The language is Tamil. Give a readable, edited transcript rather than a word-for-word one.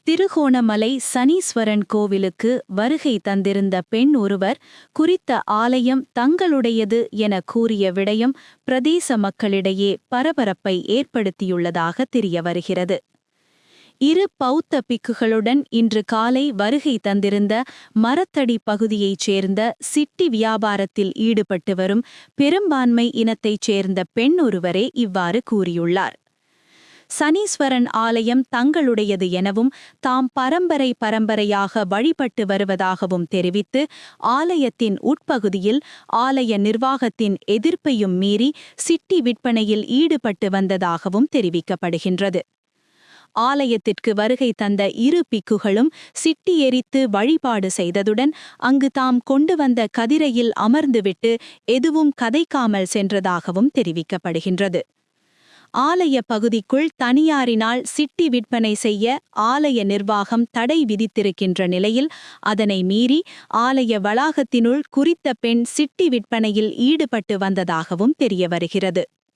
திருகோணமலை சனீஸ்வரன் கோவிலுக்கு வருகை தந்திருந்த பெண் ஒருவர் குறித்த ஆலயம் தங்களுடையது என கூறிய விடயம் பிரதேச மக்களிடையே பரபரப்பை ஏற்படுத்தியுள்ளதாக தெரியவருகிறது. இரு பௌத்த பிக்குகளுடன் இன்று காலை வருகை தந்திருந்த மரத்தடி பகுதியைச் சேர்ந்த சிட்டி வியாபாரத்தில் ஈடுபட்டு வரும் பெரும்பான்மை இனத்தைச் சேர்ந்த பெண் ஒருவரே இவ்வாறு கூறியுள்ளார். சனீஸ்வரன் ஆலயம் தங்களுடையது எனவும் தாம் பரம்பரையாக வழிபட்டு வருவதாகவும் தெரிவித்து ஆலயத்தின் உட்பகுதியில் ஆலய நிர்வாகத்தின் எதிர்ப்பையும் மீறி சிட்டி விற்பனையில் ஈடுபட்டு வந்ததாகவும் தெரிவிக்கப்படுகின்றது. ஆலயத்திற்கு வருகை தந்த இரு பிக்குகளும் சிட்டி எரித்து வழிபாடு செய்ததுடன் அங்கு தாம் கொண்டு வந்த கதிரையில் அமர்ந்துவிட்டு எதுவும் கதைக்காமல் சென்றதாகவும் தெரிவிக்கப்படுகின்றது. ஆலய பகுதிக்குள் தனியாரினால் சிட்டி விற்பனை செய்ய ஆலய நிர்வாகம் தடை விதித்திருக்கின்ற நிலையில் அதனை மீறி ஆலய வளாகத்தினுள் குறித்த பெண் சிட்டி விற்பனையில் ஈடுபட்டு வந்ததாகவும் தெரியவருகிறது.